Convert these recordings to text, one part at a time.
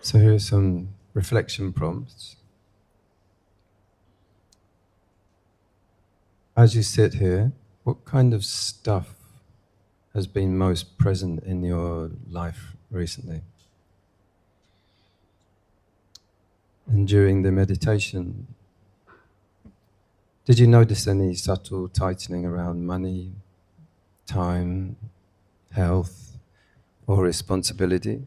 So here are some reflection prompts. As you sit here, what kind of stuff has been most present in your life recently? And during the meditation, did you notice any subtle tightening around money, time, health, or responsibility?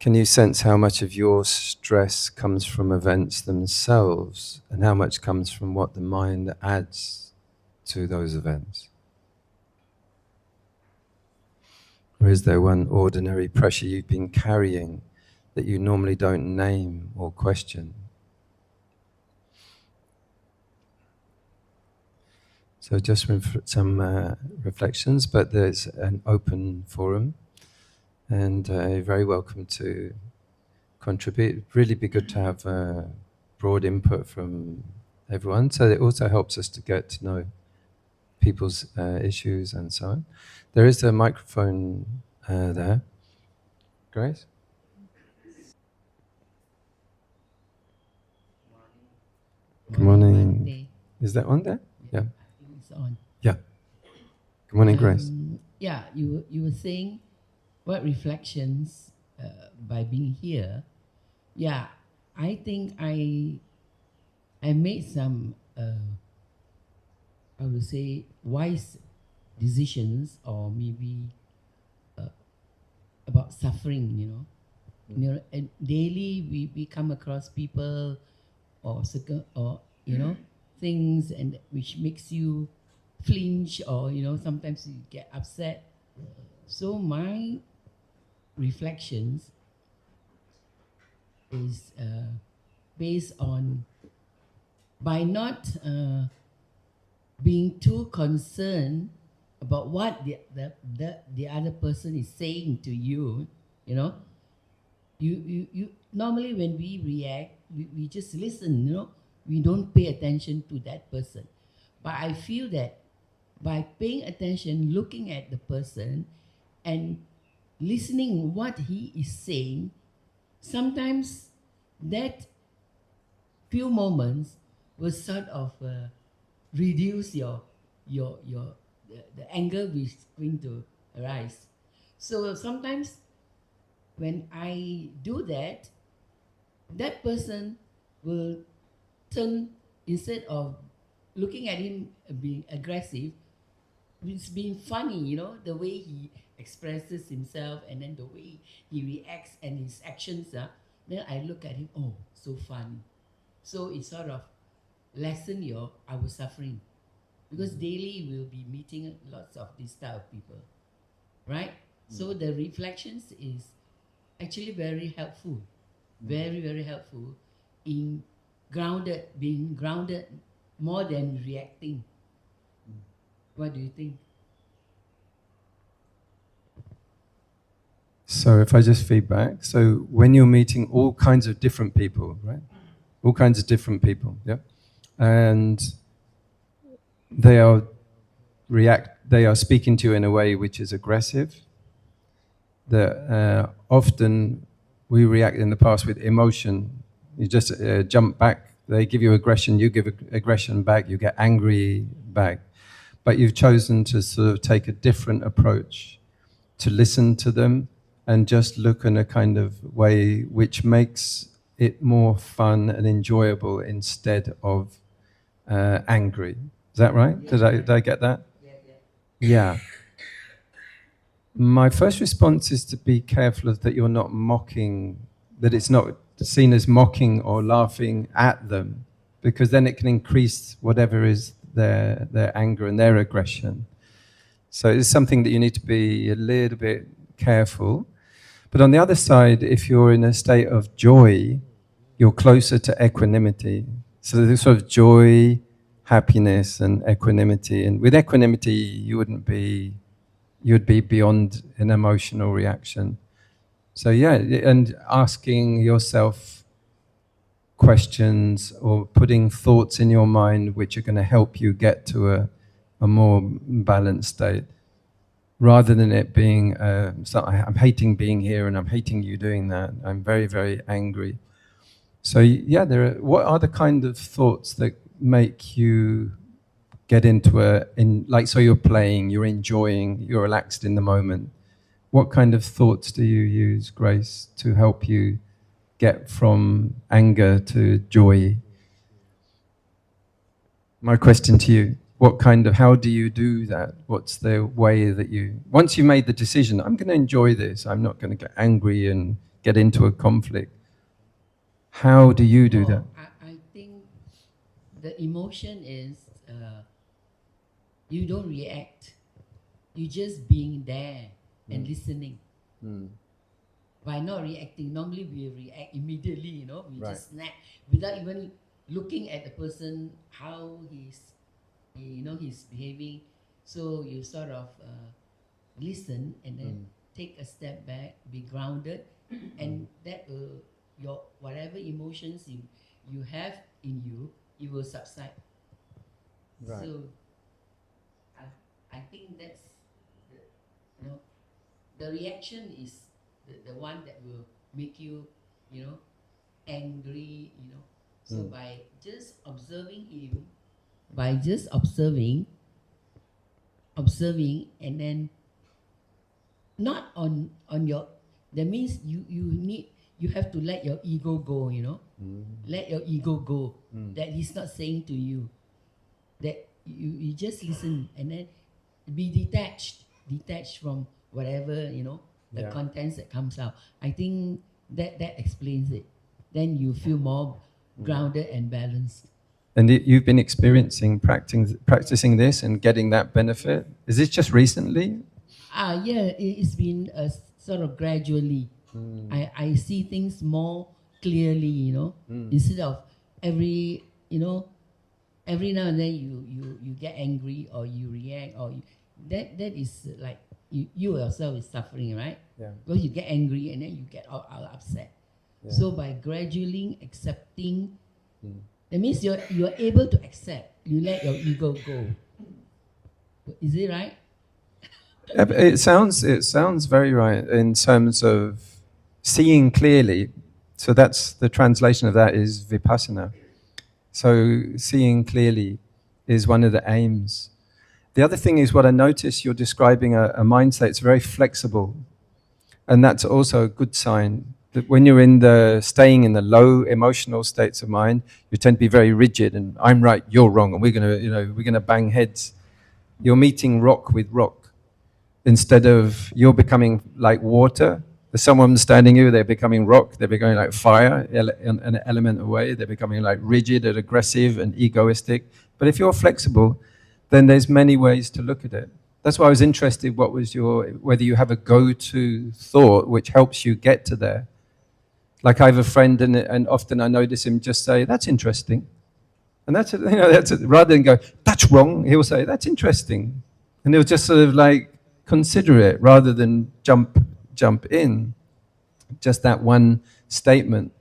Can you sense how much of your stress comes from events themselves and how much comes from what the mind adds to those events? Or is there one ordinary pressure you've been carrying that you normally don't name or question? So just some reflections, but there's an open forum, and you're very welcome to contribute. It'd really be good to have broad input from everyone, so it also helps us to get to know people's issues and so on. There is a microphone there. Grace? Good morning. Wendy. Is that on there? Yeah. I think it's on. Yeah. Good morning, Grace. Yeah, you were saying what reflections by being here. Yeah, I think I made some I would say wise decisions, or maybe about suffering. And daily we come across people or things and which makes you flinch, or sometimes you get upset. So my reflections is based on, by not being too concerned about what the other person is saying to you. You normally when we react, we just listen. We don't pay attention to that person. But I feel that by paying attention, looking at the person and listening what he is saying, sometimes that few moments will sort of reduce the anger which is going to arise. So sometimes when I do that, that person will turn, instead of looking at him being aggressive, it's been funny, the way he expresses himself, and then the way he reacts and his actions. Then I look at him, oh, so funny. So it sort of lessen our suffering, because daily we'll be meeting lots of this type of people, right? So the reflections is actually very helpful, very, very helpful in being grounded more than reacting. What do you think? So if I just feedback, so when you're meeting all kinds of different people, right? All kinds of different people, yeah? And they are speaking to you in a way which is aggressive. That often we react in the past with emotion. You just jump back. They give you aggression, you give aggression back, you get angry back. But you've chosen to sort of take a different approach, to listen to them and just look in a kind of way which makes it more fun and enjoyable instead of angry. Is that right? Yeah. Did I get that? Yeah. Yeah. My first response is to be careful that you're not mocking, that it's not seen as mocking or laughing at them, because then it can increase whatever is their anger and their aggression. So it's something that you need to be a little bit careful. But on the other side, if you're in a state of joy, you're closer to equanimity. So there's sort of joy, happiness, and equanimity. And with equanimity, you'd be beyond an emotional reaction. So yeah, and asking yourself questions or putting thoughts in your mind which are going to help you get to a more balanced state. rather than it being, I'm hating being here and I'm hating you doing that. I'm very, very angry. So yeah, what are the kind of thoughts that make you get into so you're playing, you're enjoying, you're relaxed in the moment. What kind of thoughts do you use, Grace, to help you get from anger to joy? My question to you, how do you do that? What's the way that once you made the decision, I'm going to enjoy this, I'm not going to get angry and get into a conflict. How do you do that? I think the emotion is, you don't react. You just being there and listening. By not reacting, normally we react immediately, we just snap without even looking at the person, how he's behaving. So you sort of listen and then take a step back, be grounded, and that your whatever emotions you have in you, it will subside. Right. So I think that's the reaction is the one that will make you angry. So by just observing him, by just observing, and then not on your. That means you have to let your ego go. Let your ego go. That he's not saying to you. That you just listen and then be detached from whatever the contents that comes out. I think that explains it. Then you feel more grounded and balanced. And you've been practicing this and getting that benefit. Is this just recently? Yeah, it's been sort of gradually. I see things more clearly, instead of every now and then you get angry or you react or that is like you yourself is suffering, right? Yeah. Because you get angry and then you get all upset. Yeah. So by gradually accepting, that means you're able to accept. You let your ego go. Is it right? It sounds very right in terms of seeing clearly. So that's the translation of that is vipassanā. So seeing clearly is one of the aims. The other thing is what I notice, you're describing a mindset that's very flexible. And that's also a good sign that when you're staying in the low emotional states of mind, you tend to be very rigid and I'm right, you're wrong, and we're gonna bang heads. You're meeting rock with rock. Instead of you're becoming like water. There's someone standing you, they're becoming rock, they're becoming like fire in an elemental way, they're becoming like rigid and aggressive and egoistic. But if you're flexible, then there's many ways to look at it. That's why I was interested whether you have a go-to thought which helps you get to there. Like I have a friend and often I notice him just say, that's interesting. And rather than go, that's wrong, he'll say, that's interesting. And he'll just sort of like consider it rather than jump in. Just that one statement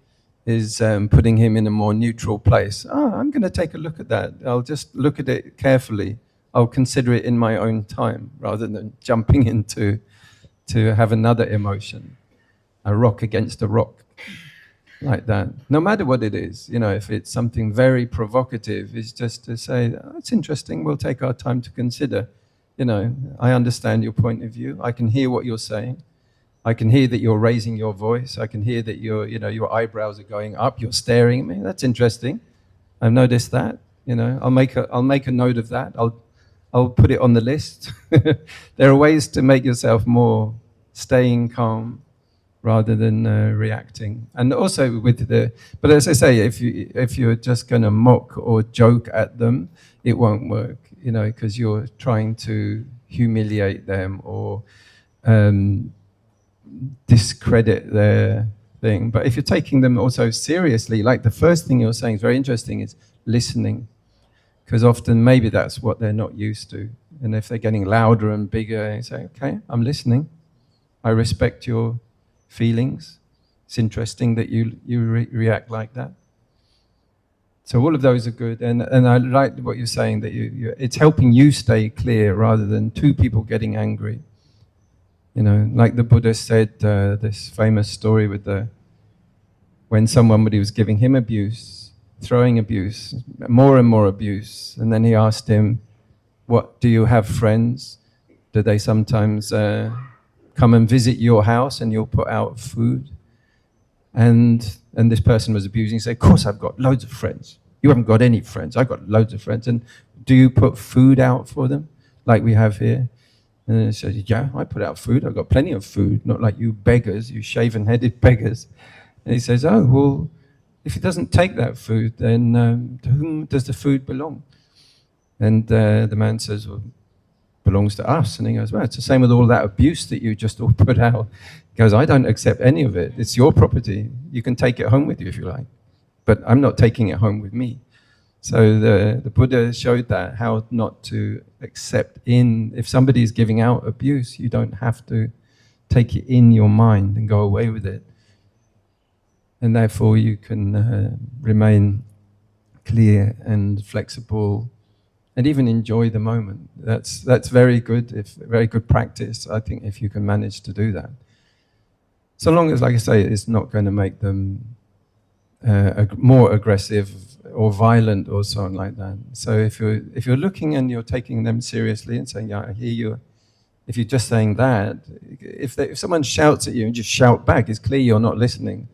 is putting him in a more neutral place. I'm going to take a look at that. I'll just look at it carefully. I'll consider it in my own time rather than jumping into to have another emotion, a rock against a rock, like that. No matter what it is, if it's something very provocative, it's just to say, that's interesting, we'll take our time to consider. I understand your point of view. I can hear what you're saying. I can hear that you're raising your voice. I can hear that your eyebrows are going up. You're staring at me. That's interesting. I've noticed that. I'll make a note of that. I'll put it on the list. There are ways to make yourself more staying calm rather than reacting. And also but as I say, if you're just going to mock or joke at them, it won't work. Because you're trying to humiliate them or discredit their thing. But if you're taking them also seriously, like the first thing you're saying is very interesting, is listening. Because often maybe that's what they're not used to. And if they're getting louder and bigger, you say, okay, I'm listening. I respect your feelings. It's interesting that you react like that. So all of those are good. And I like what you're saying, that it's helping you stay clear rather than two people getting angry. You know, like the Buddha said, this famous story with when somebody was giving him abuse, throwing abuse, more and more abuse, and then he asked him, "What, do you have friends? Do they sometimes come and visit your house and you'll put out food?" And this person was abusing. He said, "Of course I've got loads of friends. You haven't got any friends. I've got loads of friends. And do you put food out for them like we have here?" And he said, "Yeah, I put out food. I've got plenty of food, not like you beggars, you shaven-headed beggars." And he says, "Oh, well, if he doesn't take that food, then to whom does the food belong?" And the man says, "Well, it belongs to us." And he goes, "Well, it's the same with all that abuse that you just all put out." He goes, "I don't accept any of it. It's your property. You can take it home with you if you like. But I'm not taking it home with me." So the Buddha showed that, how not to accept if somebody is giving out abuse, you don't have to take it in your mind and go away with it. And therefore you can remain clear and flexible and even enjoy the moment. That's very good, very good practice, I think, if you can manage to do that. So long as, like I say, it's not going to make them more aggressive or violent or something like that. So if you're looking and you're taking them seriously and saying, "Yeah, I hear you," if you're just saying that, if someone shouts at you and just shout back, it's clear you're not listening.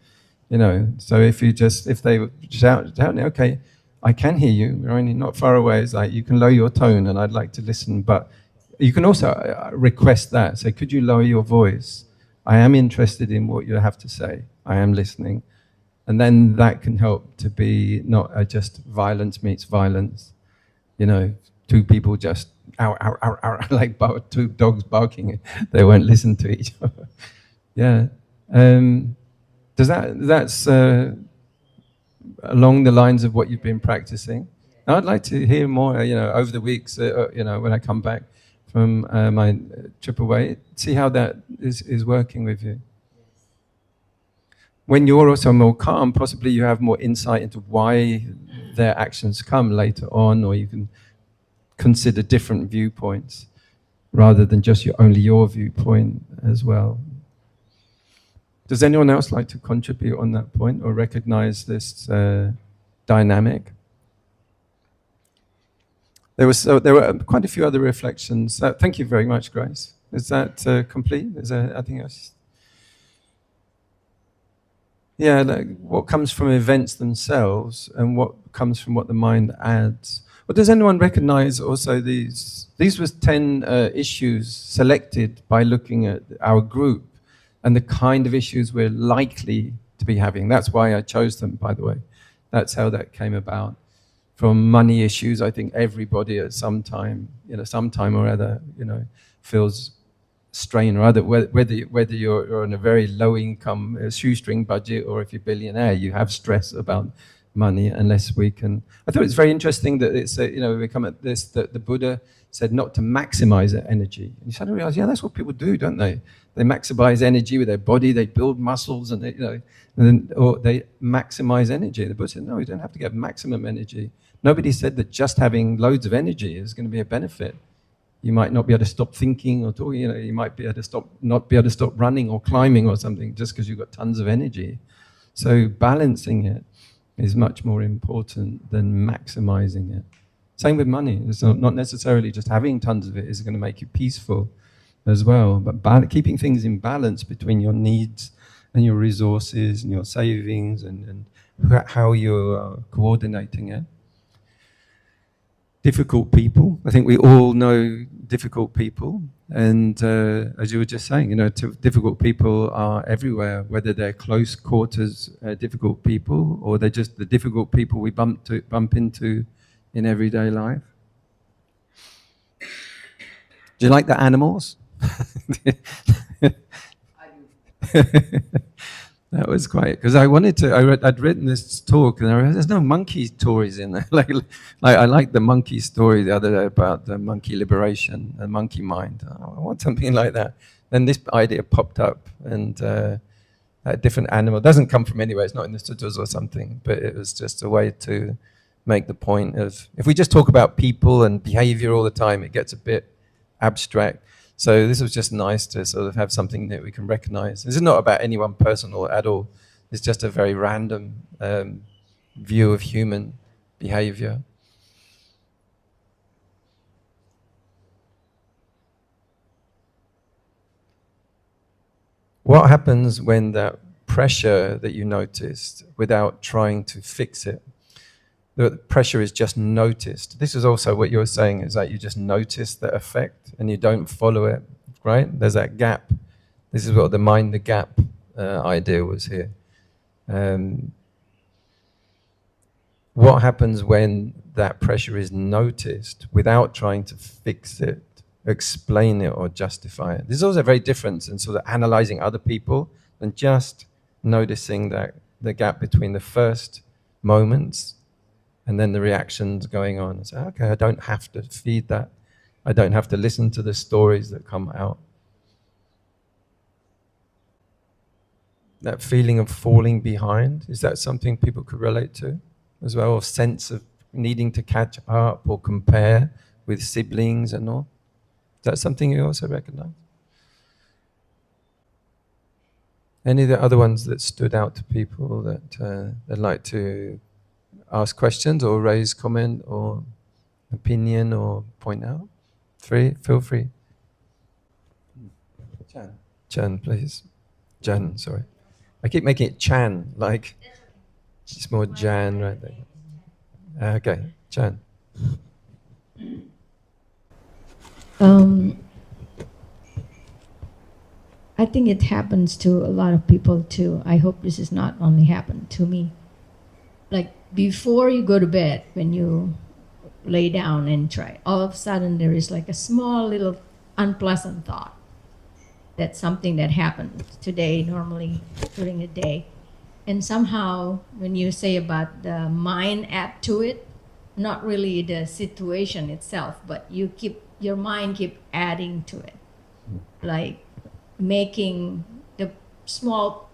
You know, so if they shout, "Okay, I can hear you. We're only not far away." It's like, you can lower your tone, and I'd like to listen. But you can also request that. Say, "Could you lower your voice? I am interested in what you have to say. I am listening." And then that can help to be not just violence meets violence. You know, two people just ow, ow, ow, ow, like two dogs barking. They won't listen to each other. Yeah. That's along the lines of what you've been practicing? Now I'd like to hear more, over the weeks, when I come back from my trip away, see how that is working with you. When you're also more calm, possibly you have more insight into why their actions come later on, or you can consider different viewpoints rather than just only your viewpoint as well. Does anyone else like to contribute on that point or recognize this dynamic? There were quite a few other reflections. Thank you very much, Grace. Is that complete? I think that's... Yeah, like what comes from events themselves and what comes from what the mind adds. Well, does anyone recognize also these were 10 issues selected by looking at our group and the kind of issues we're likely to be having. That's why I chose them, by the way. That's how that came about. From money issues, I think everybody at some time or other, feels strain or other, whether you're on a very low income shoestring budget or if you're a billionaire, you have stress about money unless we can... I thought it's very interesting that it's, we come at this, that the Buddha said not to maximize energy. And you suddenly realize, yeah, that's what people do, don't they? They maximize energy with their body, they build muscles, and or they maximize energy. The Buddha said, no, you don't have to get maximum energy. Nobody said that just having loads of energy is going to be a benefit. You might not be able to stop thinking or talking, you might be able to not be able to stop running or climbing or something just because you've got tons of energy. So balancing it is much more important than maximizing it. Same with money. It's not necessarily just having tons of it is going to make you peaceful as well, but keeping things in balance between your needs and your resources and your savings and how you're coordinating it. Difficult people. I think we all know difficult people. And as you were just saying, difficult people are everywhere, whether they're close quarters difficult people or they're just the difficult people we bump into in everyday life. Do you like the animals? I do. That was quite, because I'd written this talk and I realized there's no monkey stories in there. like I liked the monkey story the other day about the monkey liberation, the monkey mind. I want something like that. Then this idea popped up, and a different animal. It doesn't come from anywhere, it's not in the sutras or something, but it was just a way to make the point of, if we just talk about people and behavior all the time, it gets a bit abstract. So this was just nice to sort of have something that we can recognize. This is not about anyone personal at all. It's just a very random view of human behavior. What happens when that pressure that you noticed, without trying to fix it, the pressure is just noticed? This is also what you're saying, is that you just notice the effect and you don't follow it, right? There's that gap. This is what the mind the gap idea was here. What happens when that pressure is noticed without trying to fix it, explain it, or justify it? This is also very different in sort of analysing other people than just noticing that the gap between the first moments and then the reactions going on. And say, okay, I don't have to feed that. I don't have to listen to the stories that come out. That feeling of falling behind, is that something people could relate to as well? A sense of needing to catch up or compare with siblings and all? Is that something you also recognize? Any of the other ones that stood out to people that they'd like to ask questions or raise comment or opinion or point out? Feel free. Jan, please. Jan, sorry. I keep making it Chan, like it's more Jan right there. Okay, Jan. I think it happens to a lot of people too. I hope this is not only happened to me. Like before you go to bed, when you lay down and try, all of a sudden there is like a small little unpleasant thought. That's something that happened today, normally during the day. And somehow when you say about the mind add to it, not really the situation itself, but your mind keep adding to it. Like making the small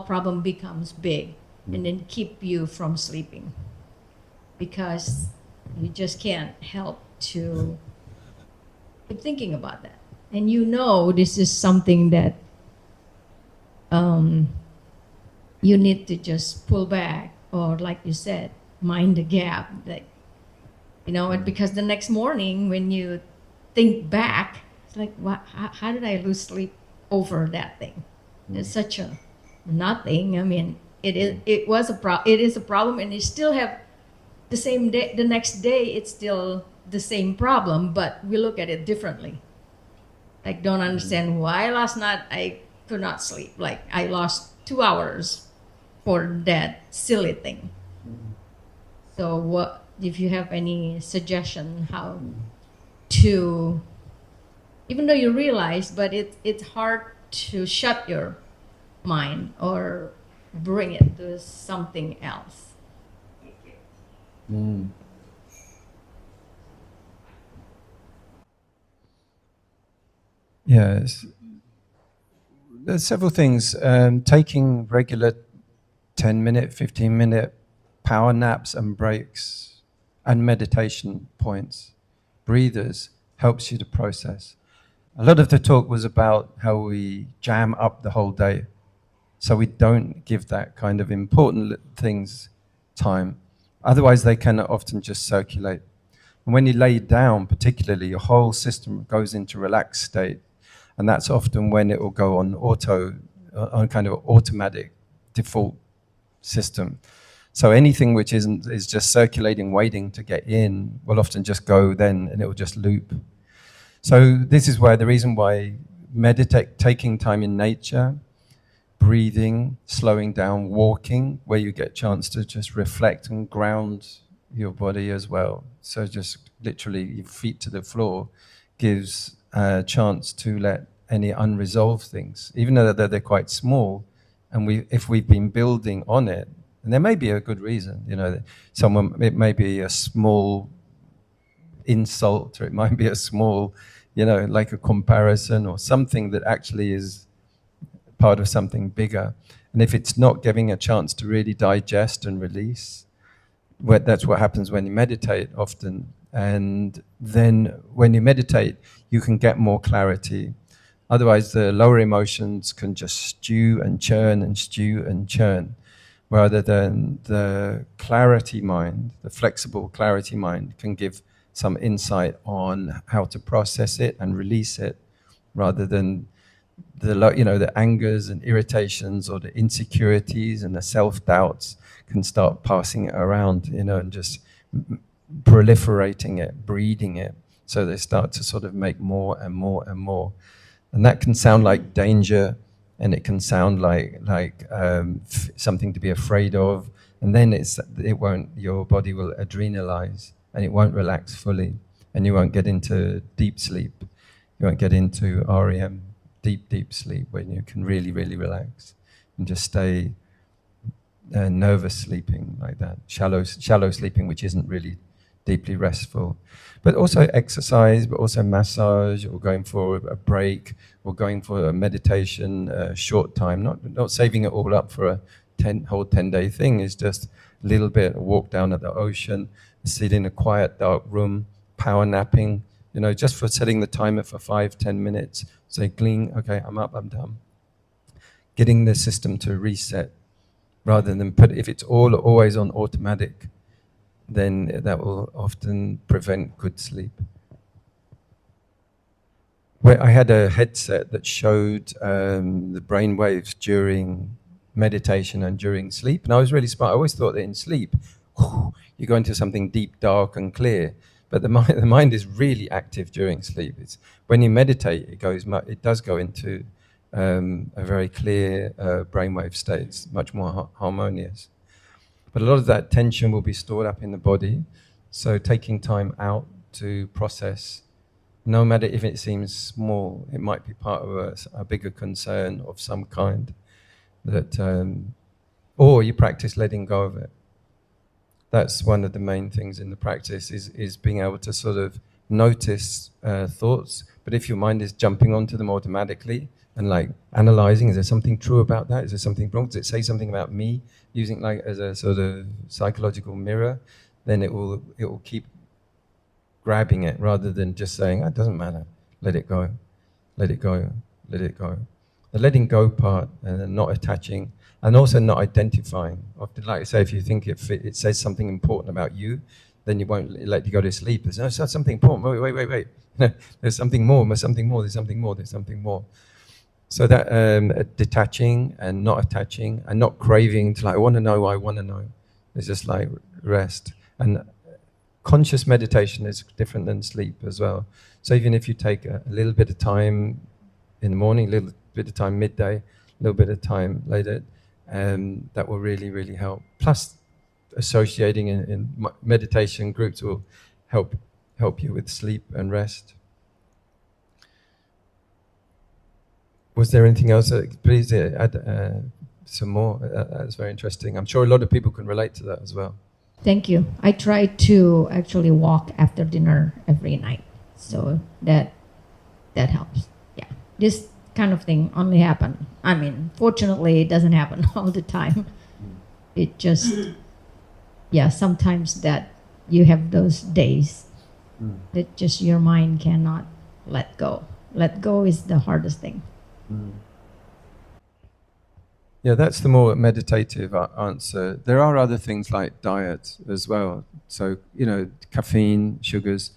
problem becomes big and then keep you from sleeping because you just can't help to keep thinking about that. And you know this is something that you need to just pull back, or like you said, mind the gap. Like, because the next morning when you think back, it's like, how did I lose sleep over that thing? It's such a nothing. I mean, it is a problem, and you still have the same day. The next day, it's still the same problem, but we look at it differently. Like, don't understand why last night I could not sleep. Like, I lost 2 hours for that silly thing. So what, if you have any suggestion how to, even though you realize, but it's hard to shut your mind or bring it to something else. Yes. There's several things. Taking regular 10-minute, 15-minute power naps and breaks and meditation points, breathers, helps you to process. A lot of the talk was about how we jam up the whole day, so we don't give that kind of important things time. Otherwise, they can often just circulate. And when you lay down, particularly, your whole system goes into relaxed state. And that's often when it will go on on kind of automatic default system. So anything which is just circulating, waiting to get in, will often just go then, and it will just loop. So this is why the reason why taking time in nature, breathing, slowing down, walking, where you get a chance to just reflect and ground your body as well. So just literally your feet to the floor gives a chance to let any unresolved things, even though they're quite small, and if we've been building on it, and there may be a good reason, it may be a small insult, or it might be a small, like a comparison or something that actually is part of something bigger. And if it's not giving a chance to really digest and release, that's what happens when you meditate often. And then when you meditate, you can get more clarity. Otherwise, the lower emotions can just stew and churn and stew and churn, rather than the clarity mind, the flexible clarity mind, can give some insight on how to process it and release it, rather than the angers and irritations or the insecurities and the self-doubts can start passing it around, and just proliferating it, breeding it. So they start to sort of make more and more and more. And that can sound like danger, and it can sound like something to be afraid of. And then your body will adrenalize, and it won't relax fully, and you won't get into deep sleep. You won't get into REM, deep sleep, when you can really, really relax and just stay nervous sleeping like that, shallow sleeping, which isn't really deeply restful. But also exercise, but also massage, or going for a break, or going for a meditation, a short time, not saving it all up for a whole 10-day thing. Is just a little bit, a walk down at the ocean, sit in a quiet, dark room, power napping, just for setting the timer for 5-10 minutes. Say, clean, okay, I'm up, I'm done. Getting the system to reset, rather than if it's always on automatic, then that will often prevent good sleep. Where I had a headset that showed the brain waves during meditation and during sleep, and I was really smart. I always thought that in sleep, you go into something deep, dark, and clear. But the mind is really active during sleep. It's when you meditate, it does go into a very clear brainwave state. It's much more harmonious. But a lot of that tension will be stored up in the body. So taking time out to process, no matter if it seems small, it might be part of a bigger concern of some kind. Or you practice letting go of it. That's one of the main things in the practice, is being able to sort of notice thoughts. But if your mind is jumping onto them automatically and like analysing, is there something true about that? Is there something wrong? Does it say something about me? Using like as a sort of psychological mirror, then it will keep grabbing it, rather than just saying, it doesn't matter, let it go, let it go, let it go. The letting go part, and not attaching, and also not identifying. Often, like I say, if you think it says something important about you, then you won't let you go to sleep. There's no something important. Wait. There's something more. There's something more. There's something more. There's something more. So that detaching and not attaching and not craving to I want to know. It's just like rest. And conscious meditation is different than sleep as well. So even if you take a little bit of time in the morning, a little bit of time midday, a little bit of time later, that will really, really help. Plus, associating in meditation groups will help you with sleep and rest. Was there anything else? Please add some more. That's very interesting. I'm sure a lot of people can relate to that as well. Thank you. I try to actually walk after dinner every night, so that helps. Yeah, this kind of thing only happen. I mean, fortunately, it doesn't happen all the time. It just, sometimes that you have those days that just your mind cannot let go. Let go is the hardest thing. Yeah, that's the more meditative answer. There are other things like diet as well. So, caffeine, sugars,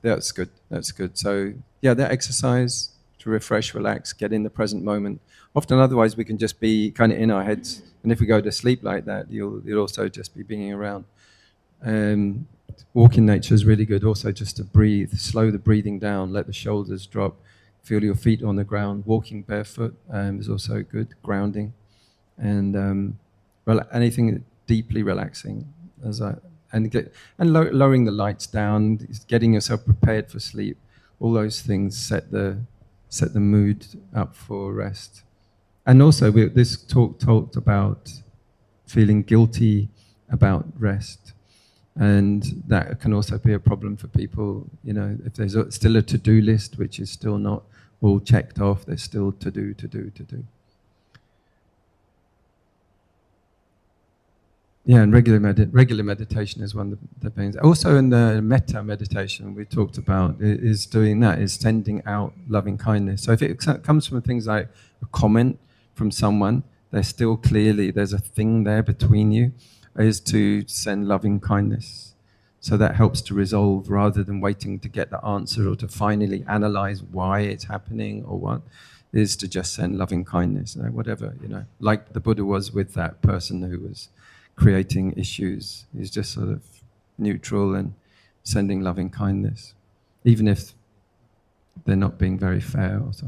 that's good. That's good. So, that exercise to refresh, relax, get in the present moment. Often, otherwise, we can just be kind of in our heads. And if we go to sleep like that, you'll also just be being around. Walk in nature is really good. Also, just to breathe, slow the breathing down, let the shoulders drop. Feel your feet on the ground. Walking barefoot is also good, grounding, and anything deeply relaxing. Lowering the lights down, getting yourself prepared for sleep. All those things set the mood up for rest. And also, this talk talked about feeling guilty about rest. And that can also be a problem for people, if there's still a to-do list, which is still not all checked off, there's still to do. Yeah, and regular meditation is one of the things. Also in the Mettā meditation we talked about is doing that, is sending out loving kindness. So if it comes from things like a comment from someone, there's still clearly, there's a thing there between you, is to send loving kindness. So that helps to resolve rather than waiting to get the answer or to finally analyze why it's happening or what, is to just send loving kindness, whatever, like the Buddha was with that person who was creating issues. He's just sort of neutral and sending loving kindness, even if they're not being very fair or so.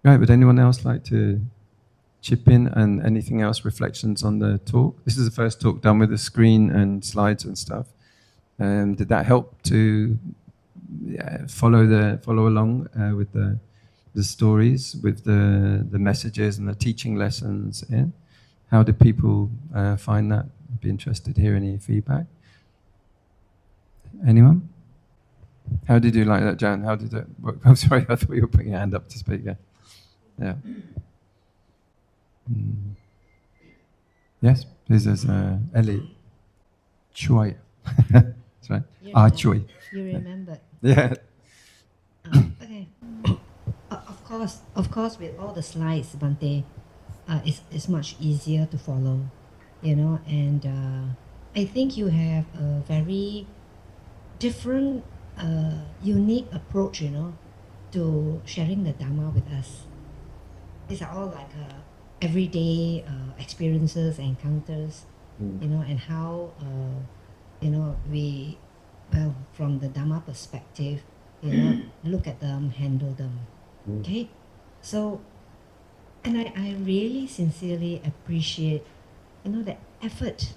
Right, would anyone else like to chip in, and anything else, reflections on the talk? This is the first talk done with a screen and slides and stuff. Did that help to follow along with the stories, with the messages and the teaching lessons in? How did people find that? I'd be interested to hear any feedback. Anyone? How did you like that, Jan? How did it work? I'm sorry, I thought you were putting your hand up to speak. Yeah. Yes, this is Ellie Choy. That's right. Choy. You remember? Yeah. Okay. Of course, with all the slides, Bante, it's much easier to follow, and I think you have a very different, unique approach, to sharing the Dhamma with us. These are all like everyday experiences, encounters, and how, we, from the Dhamma perspective, look at them, handle them. Okay, so, and I really sincerely appreciate, the effort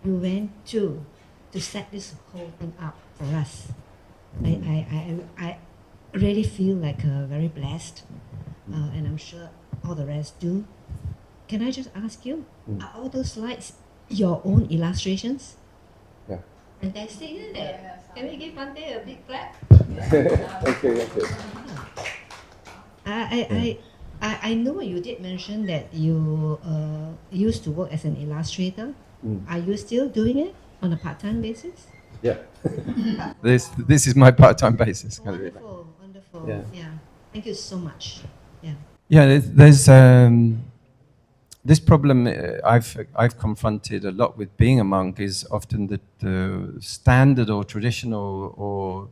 you went to set this whole thing up for us. I really feel like very blessed, and I'm sure all the rest do. Can I just ask you, are all those slides your own illustrations? Yeah. Fantastic, isn't it? Can we give Bante a big clap? Okay. I know you did mention that you used to work as an illustrator. Are you still doing it on a part-time basis? Yeah. This is my part-time basis. Wonderful. Yeah. Thank you so much. Yeah. Yeah, there's this problem I've confronted a lot with being a monk is often the standard or traditional or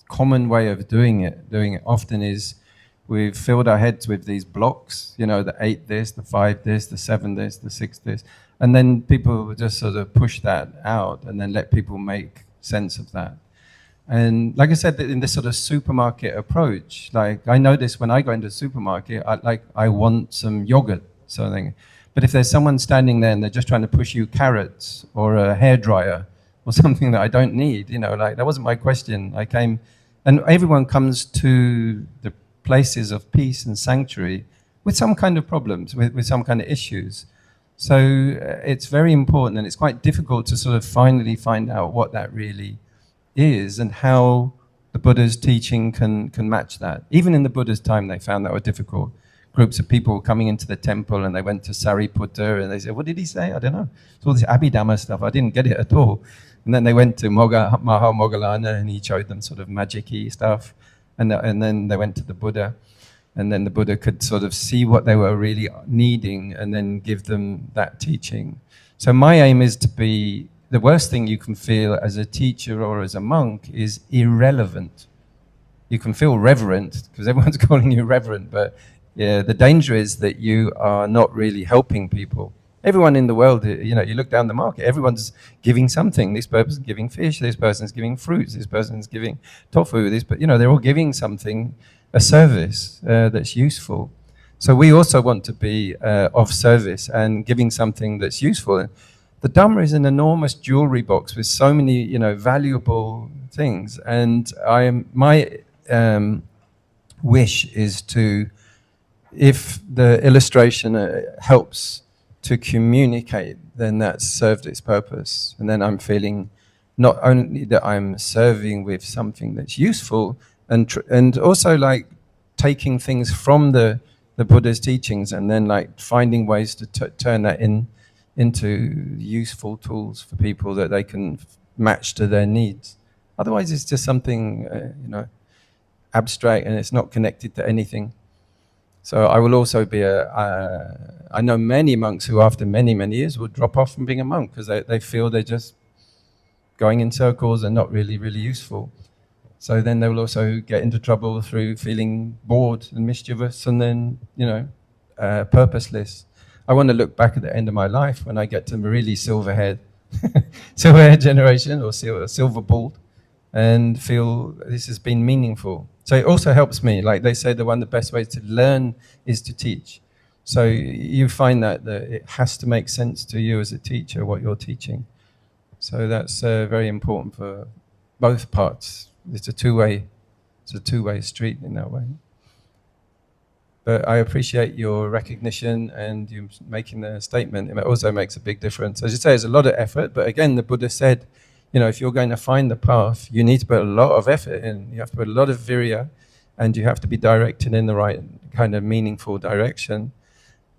common way of doing it often is we've filled our heads with these blocks, the 8 this, the 5 this, the 7 this, the 6 this, and then people just sort of push that out and then let people make sense of that. And like I said, in this sort of supermarket approach, like I notice when I go into a supermarket, I want some yogurt, sort of thing. But if there's someone standing there and they're just trying to push you carrots or a hairdryer or something that I don't need, that wasn't my question. I came, and everyone comes to the places of peace and sanctuary with some kind of problems, with some kind of issues. So it's very important, and it's quite difficult to sort of finally find out what that really is and how the Buddha's teaching can match that. Even in the Buddha's time, they found that were difficult. Groups of people coming into the temple, and they went to Sariputta, and they said, what did he say? I don't know. It's all this Abbey Dhamma stuff. I didn't get it at all. And then they went to Maha Moggallana, and he showed them sort of magic-y stuff. And then they went to the Buddha, and then the Buddha could sort of see what they were really needing and then give them that teaching. So my aim is to be, the worst thing you can feel as a teacher or as a monk is irrelevant. You can feel reverent, because everyone's calling you reverent, but yeah, the danger is that you are not really helping people. Everyone in the world, you look down the market, everyone's giving something. This person's giving fish, this person's giving fruits, this person's giving tofu, they're all giving something, a service that's useful. So we also want to be of service and giving something that's useful. The Dhamma is an enormous jewelry box with so many, valuable things. And my wish is to, if the illustration helps to communicate, then that's served its purpose. And then I'm feeling not only that I'm serving with something that's useful, and also like taking things from the the Buddha's teachings, and then like finding ways to turn that into useful tools for people that they can match to their needs. Otherwise, it's just something abstract, and it's not connected to anything. So I will also be I know many monks who after many, many years will drop off from being a monk because they feel they're just going in circles and not really, really useful. So then they will also get into trouble through feeling bored and mischievous and then, purposeless. I want to look back at the end of my life when I get to really silver-haired generation or silver bald, and feel this has been meaningful. So it also helps me. Like they say, the best ways to learn is to teach. So you find that it has to make sense to you as a teacher what you're teaching. So that's very important for both parts. It's a two-way street in that way. But I appreciate your recognition and you making the statement. It also makes a big difference. As you say, it's a lot of effort, but again, the Buddha said, if you're going to find the path, you need to put a lot of effort in. You have to put a lot of virya, and you have to be directed in the right kind of meaningful direction,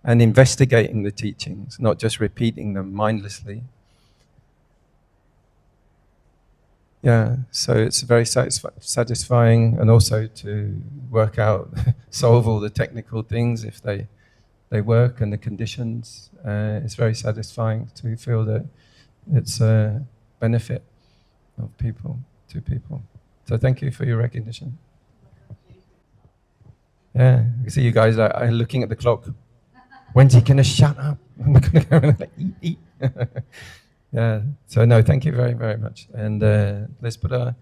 and investigating the teachings, not just repeating them mindlessly. Yeah, so it's very satisfying, and also to work out, solve all the technical things if they work, and the conditions. It's very satisfying to feel that it's a benefit of people to people. So thank you for your recognition. Yeah, you see you guys are looking at the clock. Wendy, can I shut up? I'm going to go and eat. Yeah, so no, thank you very, very much. And let's put our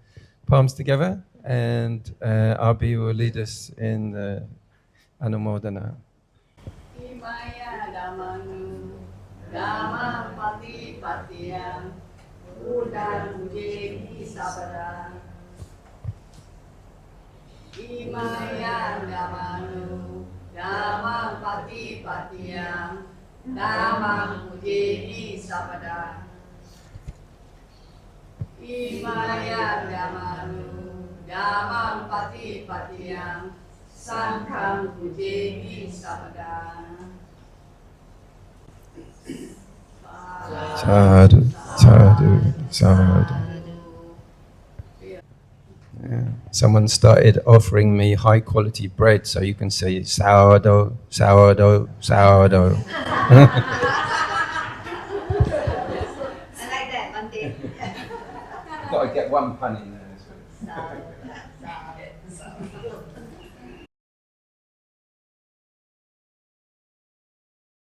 palms together, and Abbey will lead us in the Anumodana. Imaya damanu, dhamma pati patiyam, udan mujeni sabada. Imaya damanu, dhamma pati patiyam, dhamma mujeni sabada. Imaya damanu, dhamma pati patiyam, sangham mujeni sabada. Sadhu, sadhu, sadhu. Yeah. Someone started offering me high quality bread, so you can say sourdough, sourdough, sourdough. I like that, Wendy. Got to get one pun in there.